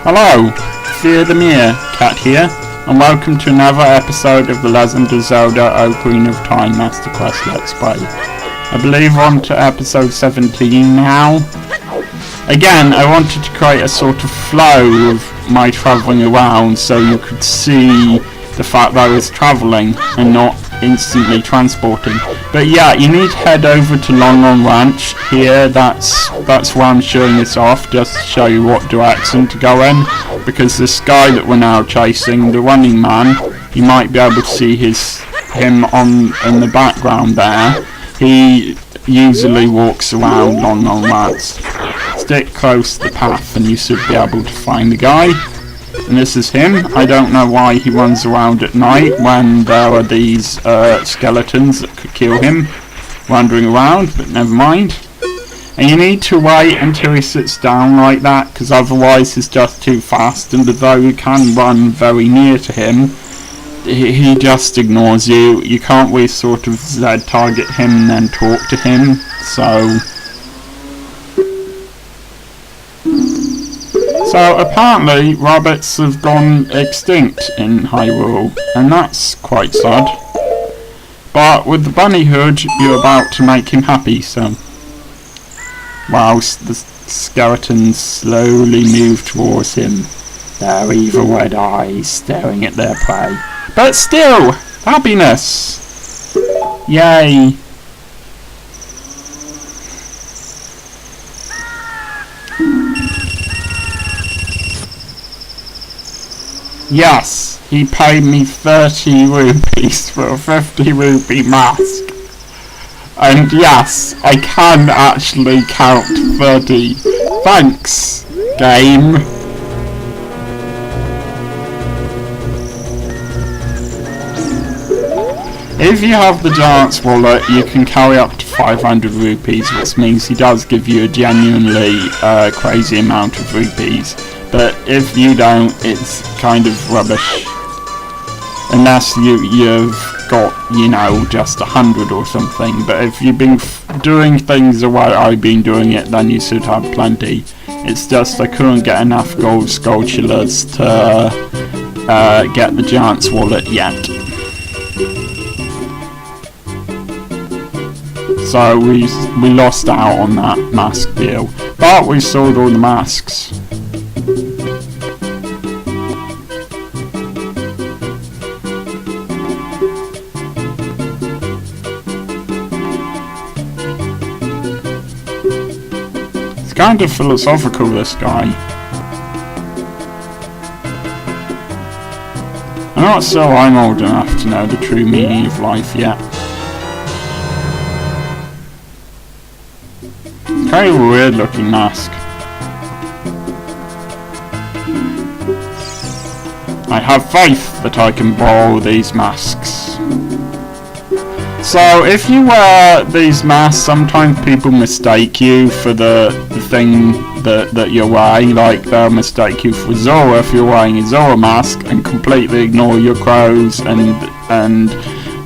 Hello, Fear the Mere Cat here, and welcome to another episode of the Legend of Zelda Ocarina of Time Master Quest Let's Play. I believe we're on to episode 17 now. Again, I wanted to create a sort of flow of my travelling around so you could see the fact that I was travelling and not instantly transporting. But yeah, you need to head over to Long Ranch here. That's why I'm showing this off, just to show you what direction to go in, because this guy that we're now chasing, the running man, you might be able to see him in the background there. He usually walks around Long Ranch. Stick close to the path and you should be able to find the guy. And this is him. I don't know why he runs around at night when there are these skeletons that could kill him wandering around, but never mind. And you need to wait until he sits down like that, because otherwise he's just too fast, and although you can run very near to him, he just ignores you. You can't really sort of Z-target him and then talk to him, So apparently rabbits have gone extinct in Hyrule, and that's quite sad. But with the bunny hood, you're about to make him happy, so... Whilst the skeletons slowly move towards him, their evil red eyes staring at their prey. But still, happiness! Yay! Yes, he paid me 30 rupees for a 50 rupee mask. And yes, I can actually count 30. Thanks, game. If you have the Giant's Wallet, you can carry up to 500 rupees, which means he does give you a genuinely crazy amount of rupees. But if you don't, it's kind of rubbish. Unless you've got, you know, just 100 or something. But if you've been doing things the way I've been doing it, then you should have plenty. It's just I couldn't get enough gold sculptures to get the Giant's Wallet yet. So we lost out on that mask deal. But we sold all the masks. Kind of philosophical, this guy. I'm not sure I'm old enough to know the true meaning of life yet. Kind of a weird looking mask. I have faith that I can borrow these masks. So if you wear these masks, sometimes people mistake you for the thing that you're wearing. Like they'll mistake you for Zora if you're wearing a Zora mask and completely ignore your clothes and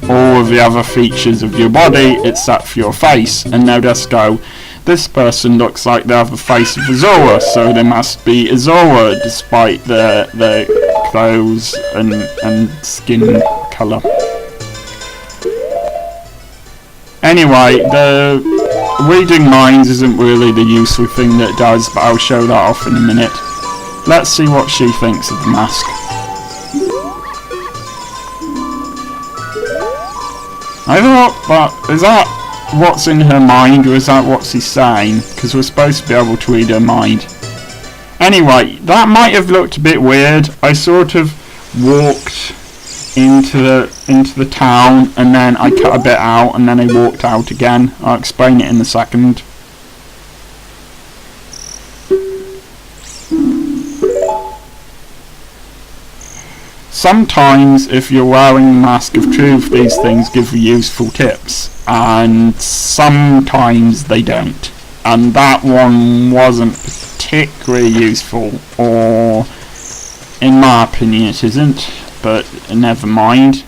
all of the other features of your body except for your face. And they'll just go, this person looks like they have the face of a Zora, so they must be a Zora despite their clothes and skin colour. Anyway, the reading minds isn't really the useful thing that it does, but I'll show that off in a minute. Let's see what she thinks of the mask. I thought, but is that what's in her mind, or is that what she's saying? Because we're supposed to be able to read her mind. Anyway, that might have looked a bit weird. I sort of walked into the town, and then I cut a bit out, and then I walked out again. I'll explain it in a second. Sometimes, if you're wearing the Mask of Truth, these things give you useful tips, and sometimes they don't. And that one wasn't particularly useful, or in my opinion it isn't. But never mind,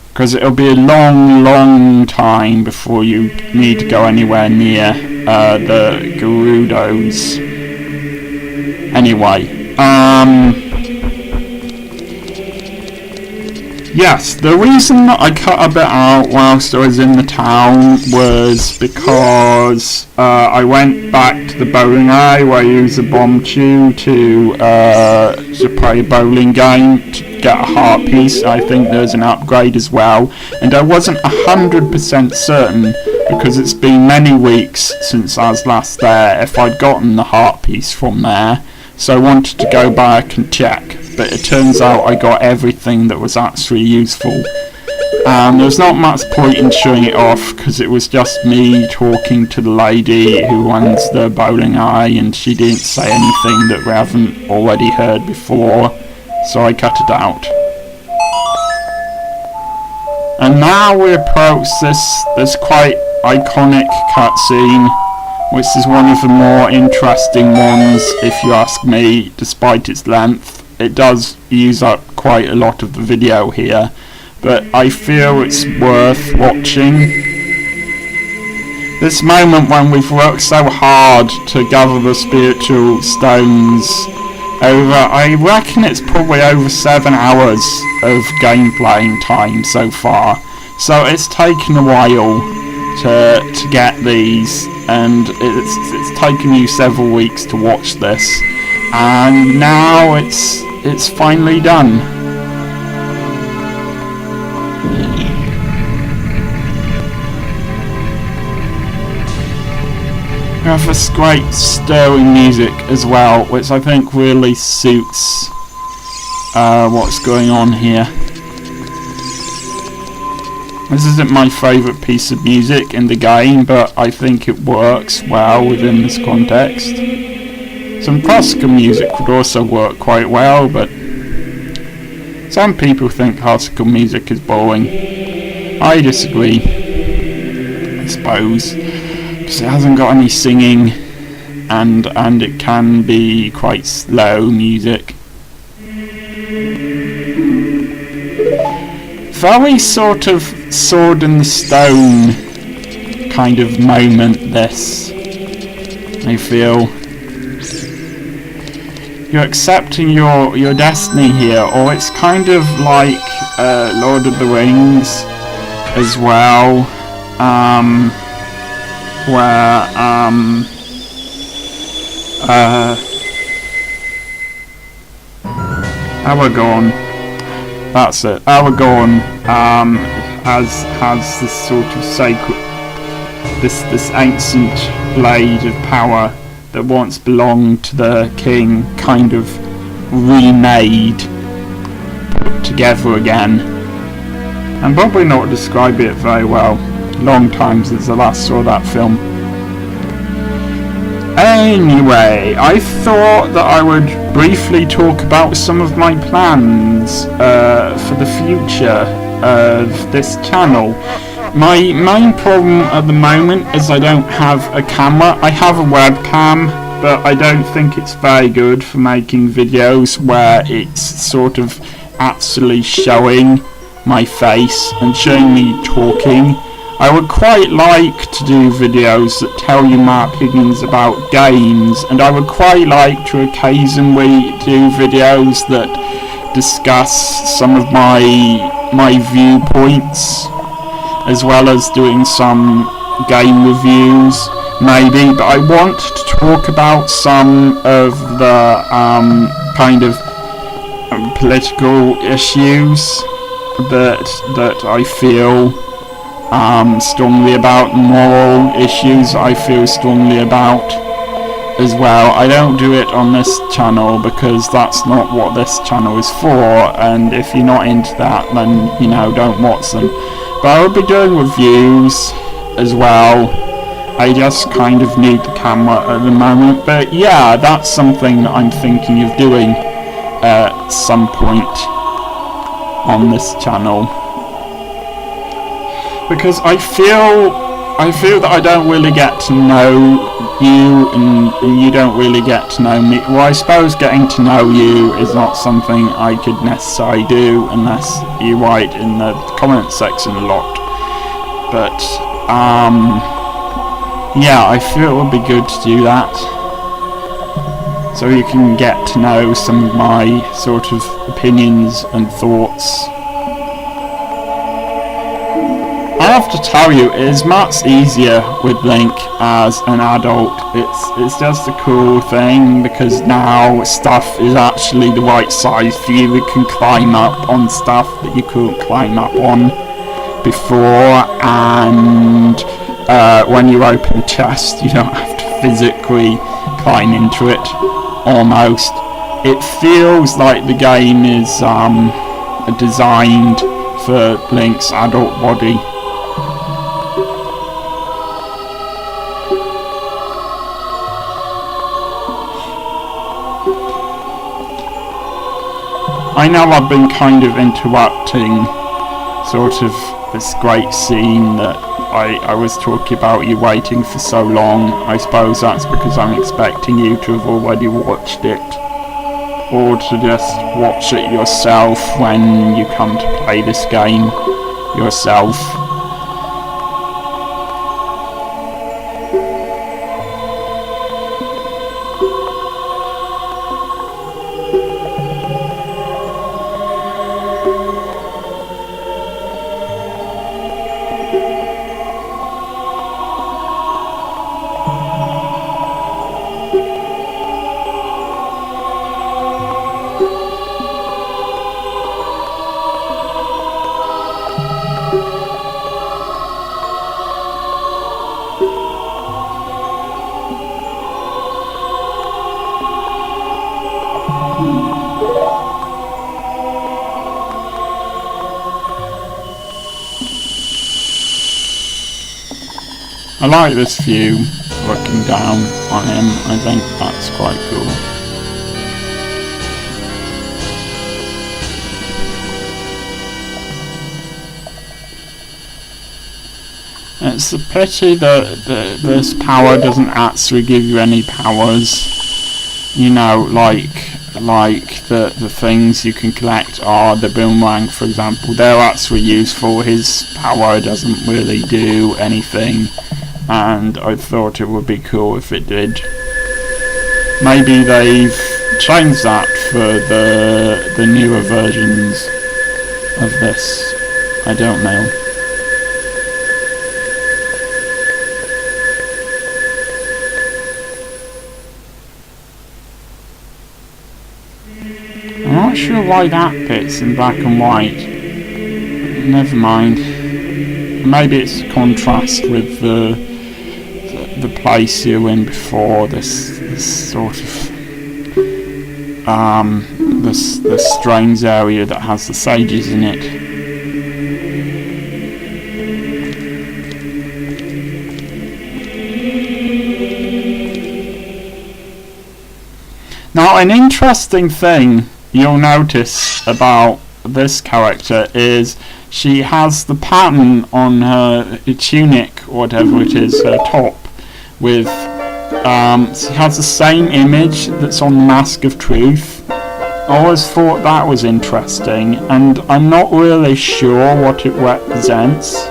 because it'll be a long time before you need to go anywhere near the Gerudos. anyway, yes, the reason that I cut a bit out whilst I was in the town was because I went back to the bowling alley where I used a bomb chew to play a bowling game to get a heart piece. I think there's an upgrade as well, and I wasn't 100% certain because it's been many weeks since I was last there if I'd gotten the heart piece from there, so I wanted to go back and check. But it turns out I got everything that was actually useful. There's not much point in showing it off because it was just me talking to the lady who runs the bowling alley, and she didn't say anything that we haven't already heard before, so I cut it out. And now we approach this quite iconic cutscene, which is one of the more interesting ones if you ask me, despite its length. It does use up quite a lot of the video here, but I feel it's worth watching. This moment when we've worked so hard to gather the spiritual stones over, I reckon it's probably over 7 hours of gameplaying time so far. So it's taken a while to get these, and it's taken you several weeks to watch this, and now it's finally done. We have this great stirring music as well, which I think really suits what's going on here. This isn't my favourite piece of music in the game, but I think it works well within this context. Some classical music would also work quite well, but some people think classical music is boring. I disagree, I suppose, because it hasn't got any singing, and it can be quite slow music. Very sort of sword in the stone kind of moment, this, I feel. You're accepting your destiny here, or it's kind of like Lord of the Rings as well, where Aragorn, that's it, Aragorn has this sort of sacred, this ancient blade of power that once belonged to the king, kind of remade, put together again. I'm probably not describing it very well. Long time since I last saw that film. Anyway, I thought that I would briefly talk about some of my plans for the future of this channel. My main problem at the moment is I don't have a camera. I have a webcam, but I don't think it's very good for making videos where it's sort of actually showing my face and showing me talking. I would quite like to do videos that tell you my opinions about games, and I would quite like to occasionally do videos that discuss some of my viewpoints, as well as doing some game reviews, maybe, but I want to talk about some of the kind of political issues that I feel strongly about, moral issues I feel strongly about as well. I don't do it on this channel because that's not what this channel is for, and if you're not into that, then, you know, don't watch them. But I will be doing reviews as well. I just kind of need the camera at the moment, but yeah, that's something that I'm thinking of doing at some point on this channel, because I feel that I don't really get to know you, and you don't really get to know me. Well, I suppose getting to know you is not something I could necessarily do unless you write in the comment section a lot. But yeah, I feel it would be good to do that. so you can get to know some of my sort of opinions and thoughts. I have to tell you, it is much easier with Link as an adult. It's just a cool thing, because now stuff is actually the right size for you. You can climb up on stuff that you couldn't climb up on before, and when you open a chest, you don't have to physically climb into it, almost. It feels like the game is designed for Link's adult body. I know I've been kind of interrupting sort of this great scene that I was talking about, you waiting for so long. I suppose that's because I'm expecting you to have already watched it, or to just watch it yourself when you come to play this game yourself. I like this view, looking down on him. I think that's quite cool. It's a pity that this power doesn't actually give you any powers. You know, like the things you can collect are the boomerang, for example. They're actually useful. His power doesn't really do anything, and I thought it would be cool if it did. Maybe they've changed that for the newer versions of this. I don't know. I'm not sure why that bit's in black and white. Never mind. Maybe it's a contrast with the place you were in before. This sort of this strange area that has the sages in it. Now, an interesting thing you'll notice about this character is she has the pattern on her tunic, whatever it is, her top, with she has the same image that's on the Mask of Truth. I always thought that was interesting, and I'm not really sure what it represents.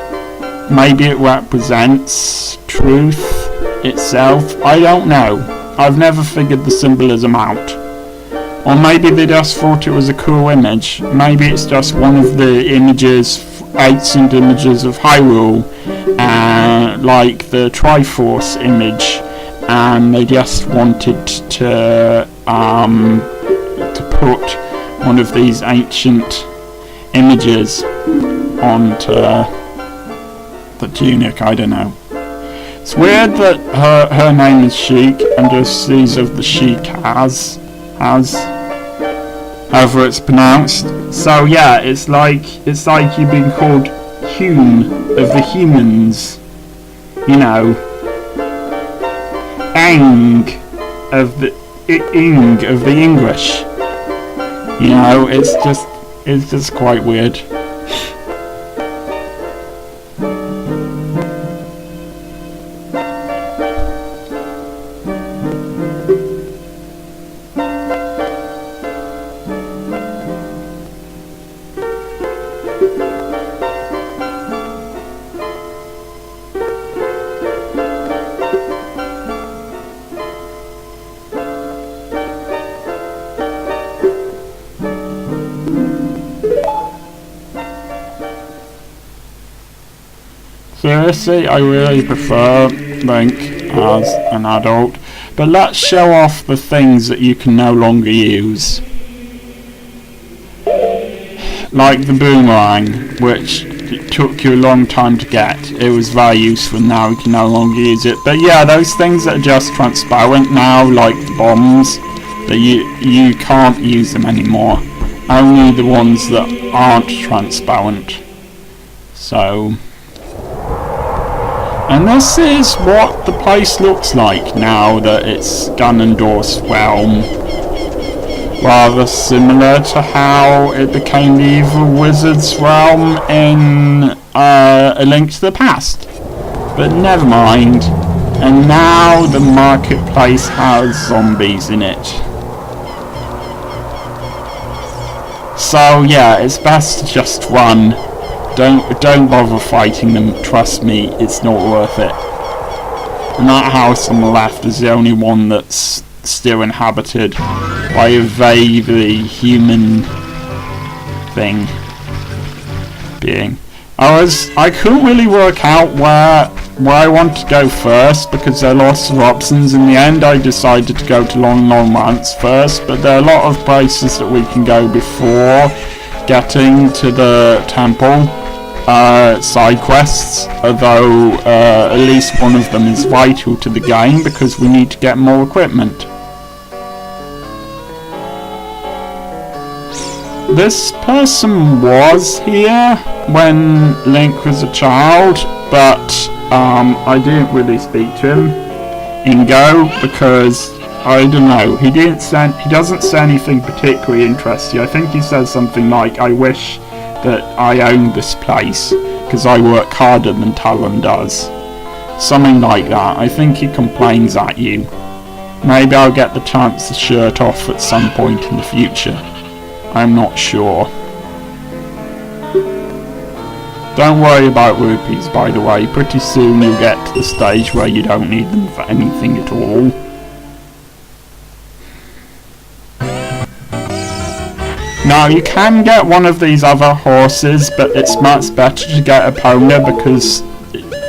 Maybe it represents truth itself. I don't know. I've never figured the symbolism out. Or maybe they just thought it was a cool image. Maybe it's just one of the images, ancient images of Hyrule, like the Triforce image, and they just wanted to put one of these ancient images onto the tunic. I don't know. It's weird that her name is Sheik, and just these of the Sheik as however it's pronounced. So yeah, it's like you've been called Hume of the humans, you know, Eng of the English. You know, it's just quite weird. Seriously, I really prefer Link as an adult. But let's show off the things that you can no longer use. Like the boomerang, which took you a long time to get. It was very useful, now you can no longer use it. But yeah, those things that are just transparent now, like the bombs, that you can't use them anymore. Only the ones that aren't transparent. So... And this is what the place looks like now that it's Ganondorf's realm. Rather similar to how it became the evil wizard's realm in A Link to the Past. But never mind. And now the marketplace has zombies in it. So yeah, it's best to just run. Don't bother fighting them, trust me, it's not worth it. And that house on the left is the only one that's still inhabited by a vaguely human being. I couldn't really work out where I want to go first because there are lots of options. In the end I decided to go to Long Romance first, but there are a lot of places that we can go before getting to the temple. Side quests, although at least one of them is vital to the game because we need to get more equipment. This person was here when Link was a child, but I didn't really speak to him in Go because I don't know. He doesn't say anything particularly interesting. I think he says something like, "I wish that I owned this place because I work harder than Talon does." Something like that. I think he complains at you. Maybe I'll get the chance to shirt off at some point in the future. I'm not sure. Don't worry about rupees, by the way. Pretty soon you'll get to the stage where you don't need them for anything at all. Now you can get one of these other horses, but it's much better to get Epona because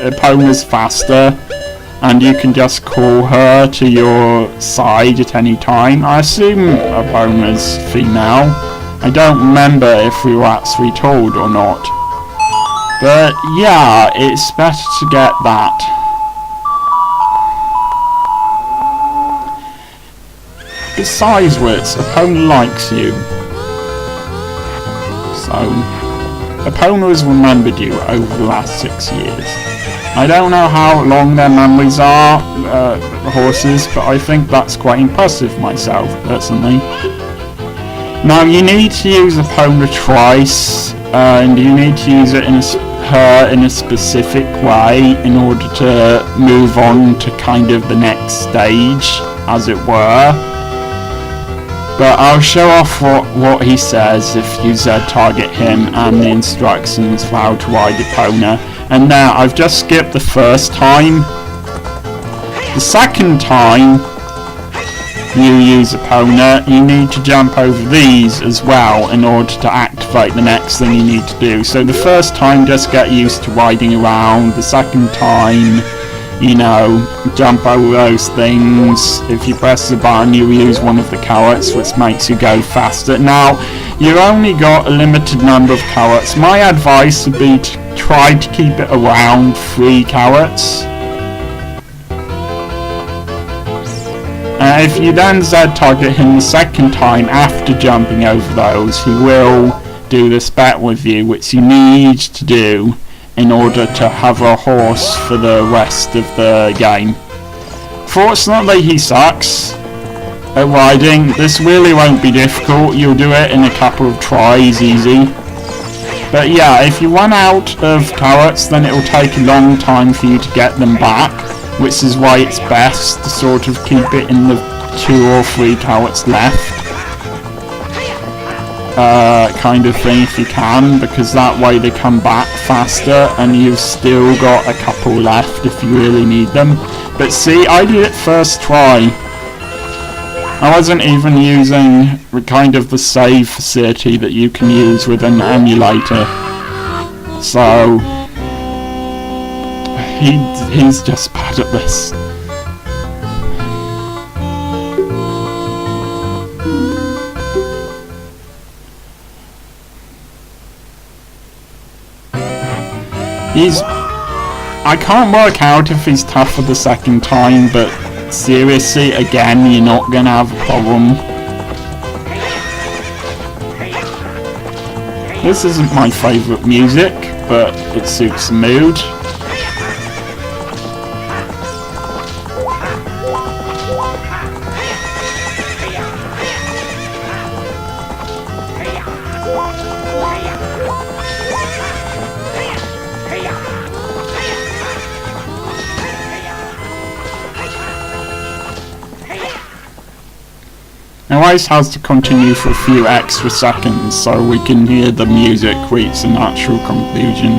Epona's faster and you can just call her to your side at any time. I assume Epona's female. I don't remember if we were actually told or not. But yeah, it's better to get that. Besides which, Epona likes you. So, Epona has remembered you over the last 6 years. I don't know how long their memories are, horses, but I think that's quite impressive myself, personally. Now, you need to use Epona twice, and you need to use it her in a specific way in order to move on to kind of the next stage, as it were. But I'll show off what he says if you Z-target him and the instructions for how to ride Epona. And now, I've just skipped the first time. The second time you use Epona, you need to jump over these as well in order to activate the next thing you need to do. So the first time, just get used to riding around. The second time, you know, jump over those things. If you press the button, you use one of the carrots, which makes you go faster. Now, you've only got a limited number of carrots. My advice would be to try to keep it around 3 carrots. If you then Z-target him the second time after jumping over those, he will do this bet with you, which you need to do in order to have a horse for the rest of the game. Fortunately, he sucks at riding. This really won't be difficult. You'll do it in a couple of tries, easy. But yeah, if you run out of carrots, then it will take a long time for you to get them back, which is why it's best to sort of keep it in the 2 or 3 carrots left. Kind of thing if you can, because that way they come back faster and you've still got a couple left if you really need them. But see, I did it first try. I wasn't even using kind of the save facility that you can use with an emulator. So He's just bad at this. I can't work out if he's tough for the second time, but seriously, again, you're not gonna have a problem. This isn't my favourite music, but it suits the mood. Now Ice has to continue for a few extra seconds so we can hear the music reach a natural conclusion.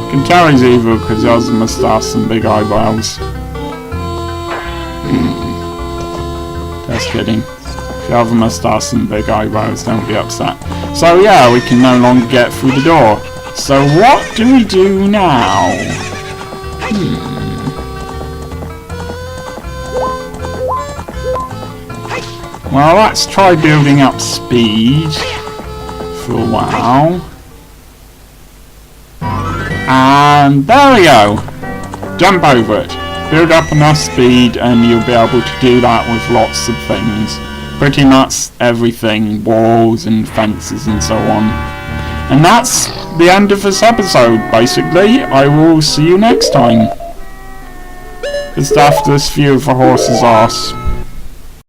You can tell he's evil because he has a moustache and big eyebrows. Just kidding. If you have a moustache and big eyebrows, don't be upset. So yeah, we can no longer get through the door. So what do we do now? Well, let's try building up speed for a while. And there we go! Jump over it. Build up enough speed and you'll be able to do that with lots of things. Pretty much everything, walls and fences and so on. And that's the end of this episode, basically. I will see you next time. Just after this view of a horse's arse.